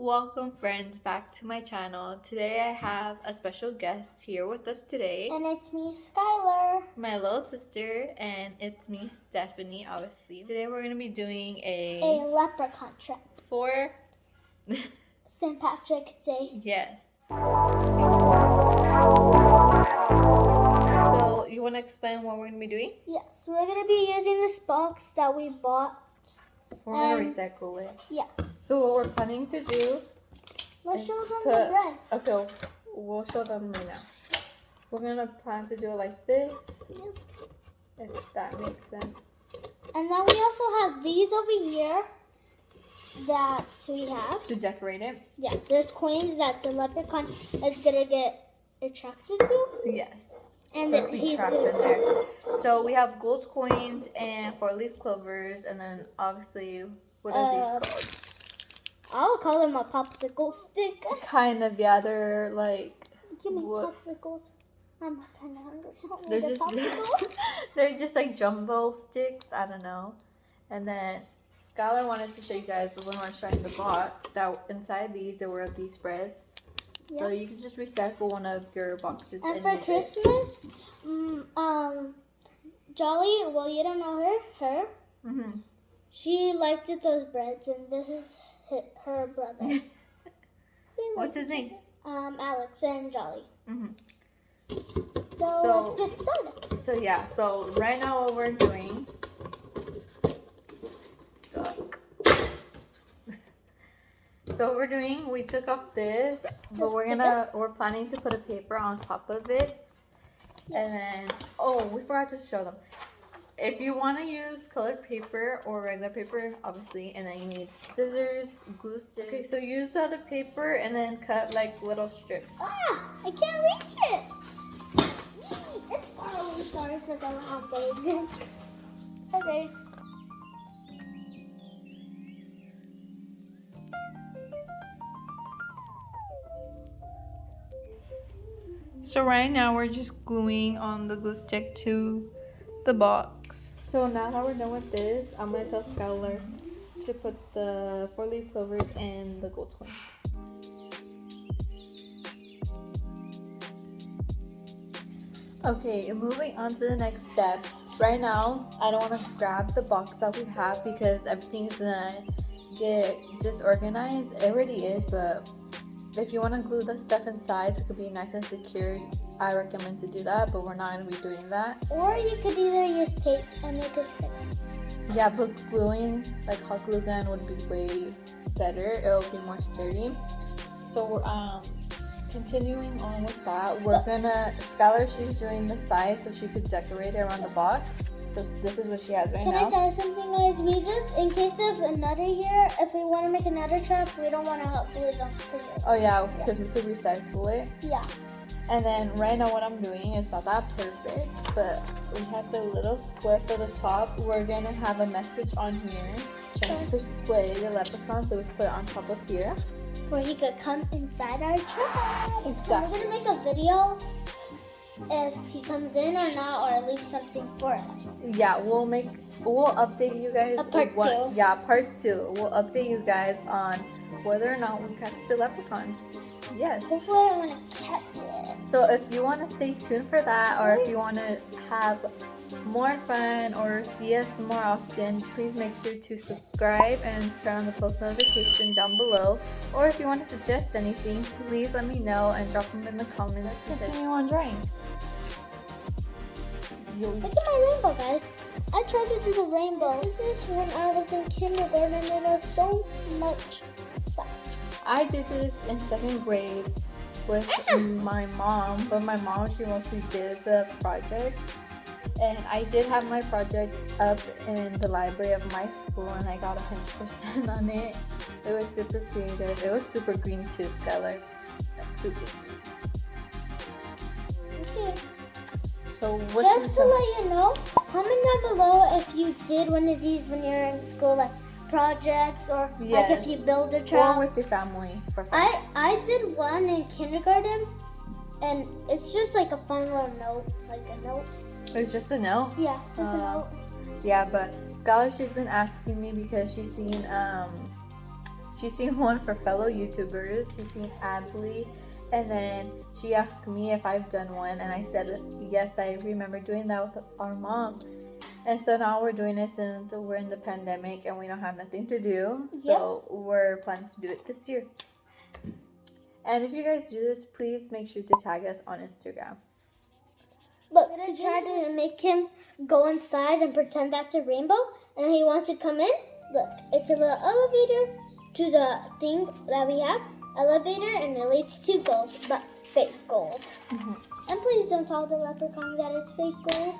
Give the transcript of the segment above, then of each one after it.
Welcome friends back to my channel. Today I have a special guest here with us today. And it's me, Skylar. My little sister, and it's me, Stephanie, obviously. Today we're going to be doing a leprechaun trap. For St. Patrick's Day. Yes. So you want to explain what we're going to be doing? Yes, we're going to be using this box that we bought. We're going to recycle it. Yeah. So what we're planning to do, let's show them the bread. Okay, we'll show them right now. We're going to plan to do it like this. Yes. If that makes sense. And then we also have these over here that we have. To decorate it? Yeah, there's coins that the leprechaun is going to get attracted to. Yes. And so then he's trapped in there. So we have gold coins and 4-leaf clovers, and then obviously, what are these called? I would call them a popsicle stick. Kind of, yeah. They're like. Give me popsicles. I'm kind of hungry. They're just like jumbo sticks. I don't know. And then Skylar wanted to show you guys when we're showing the box that inside these there were these breads. Yep. So you can just recycle one of your boxes. And for Christmas, Jolly, well, you don't know her. Mm-hmm. She liked those breads, and this is her brother. What's his name? Alex and Jolly. Mm-hmm. So let's get started. So yeah, so right now what we're doing. So what we're doing, we took off this, but we're planning to put a paper on top of it. Yes. And then, we forgot to show them. If you want to use colored paper or regular paper, obviously, and then you need scissors, glue stick. Okay, so use the other paper and then cut like little strips. I can't reach it. It's far away. Sorry for the loud baby. Okay. So right now we're just gluing on the glue stick to the box. So now that we're done with this, I'm going to tell Skylar to put the 4-leaf clovers and the gold coins. Okay, moving on to the next step. Right now, I don't want to grab the box that we have because everything's going to get disorganized. It already is, but if you want to glue the stuff inside so it could be nice and secure, I recommend to do that, but we're not going to be doing that. Or you could either use tape and make a stick. Yeah, but gluing, like hot glue gun, would be way better. It'll be more sturdy. So we're continuing on with that. We're gonna, Skylar, she's doing the side so she could decorate it around the box. So this is what she has right now. Can I tell you something, guys? We just, in case of another year, if we want to make another trap, we don't want to help glue it on. Oh yeah, because we could recycle it. Yeah. And then right now what I'm doing is not that perfect, but we have the little square for the top. We're going to have a message on here trying to persuade the leprechaun, so we put it on top of here. For he could come inside our trap. Exactly. So we're going to make a video if he comes in or not, or leave something for us. Yeah, we'll update you guys. Part 2. Yeah, part 2. We'll update you guys on whether or not we catch the leprechaun. Yes. Hopefully I want to catch it. So if you want to stay tuned for that, or if you want to have more fun or see us more often, please make sure to subscribe and turn on the post notification down below. Or if you want to suggest anything, please let me know and drop them in the comments. Let's continue on drawing. Look at my rainbow, guys. I tried to do the rainbow. This when I was in kindergarten, and it was so much fun. I did this in 2nd grade with my mom, but my mom, she mostly did the project. And I did have my project up in the library of my school, and I got 100% on it. It was super creative. It was super green too, Skylar. Super. Okay. So just to let you know, comment down below if you did one of these when you're in school, like projects, or like if you build a trap. Or with your family. I did one in kindergarten, and it's just like a fun little note, like a note. It's just a note? Yeah, just a note. Yeah, but Skylar, she's been asking me because she's seen she's seen one for fellow YouTubers. She's seen Adley, and then she asked me if I've done one, and I said yes, I remember doing that with our mom. And so now we're doing it since we're in the pandemic and we don't have nothing to do. So we're planning to do it this year. And if you guys do this, please make sure to tag us on Instagram. Look, to try to make him go inside and pretend that's a rainbow, and he wants to come in. Look, it's a little elevator to the thing that we have. Elevator, and it leads to gold, but fake gold. Mm-hmm. And please don't tell the leprechaun that it's fake gold.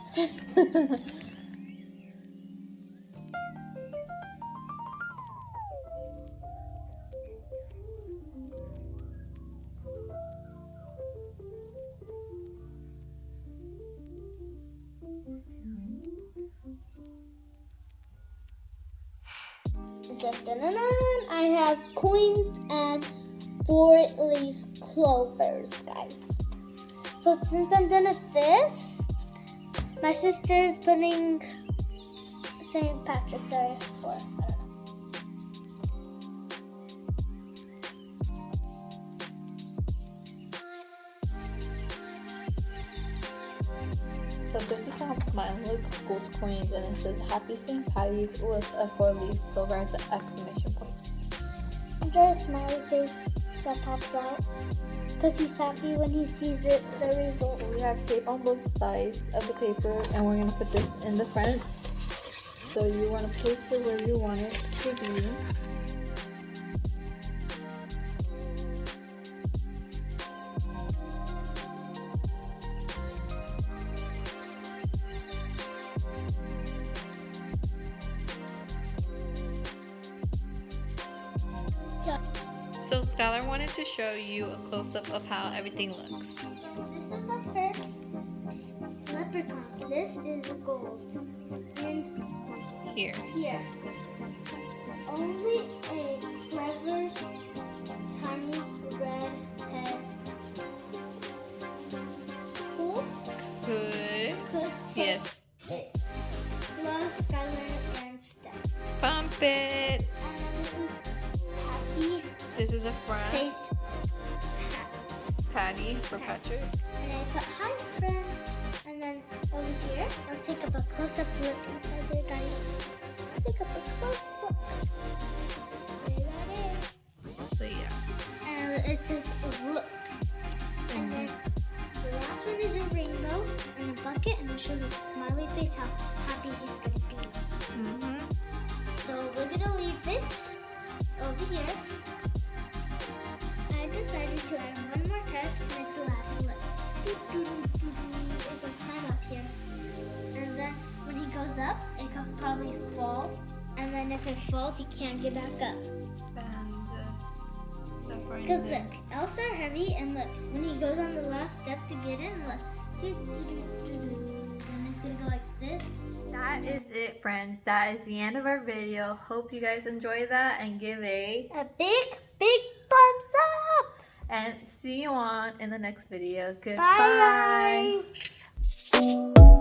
I have coins and 4-leaf clovers, guys. So since I'm done with this, my sister's putting St. Patrick there for, I don't know. So this is how mine looks, gold coins, and it says Happy St. Patty's with a 4-leaf clover as an exclamation point. And there's a smiley face that pops out because he's happy when he sees it, the result. We have tape on both sides of the paper, and we're going to put this in the front. So you want to place it where you want it to be. So Skylar wanted to show you a close-up of how everything looks. So this is the first leprechaun. This is gold. And Here. Only a clever, tiny red head. Cool? Good. Good. Yes. Love, Skylar, and Steph. Pump it. And then this is Happy This is a front. Saint Patty for Patrick. And I put hi friend. And then over here, let's take up a close-up look inside there, guys. Take up a close look. There that is. So yeah. And it says look. And then the last one is a rainbow and a bucket, and it shows a smiley face, how happy he's gonna be. So we're gonna leave this over here. I decided to add one more touch, and it's a laughing look. It goes climb up here. And then when he goes up, it could probably fall. And then if it falls, he can't get back up. Because look, elves are heavy, and look, when he goes on the last step to get in, look. And it's gonna go like this. That is it, friends. That is the end of our video. Hope you guys enjoy that and give a big thumbs up. And see you on in the next video. Bye. Goodbye.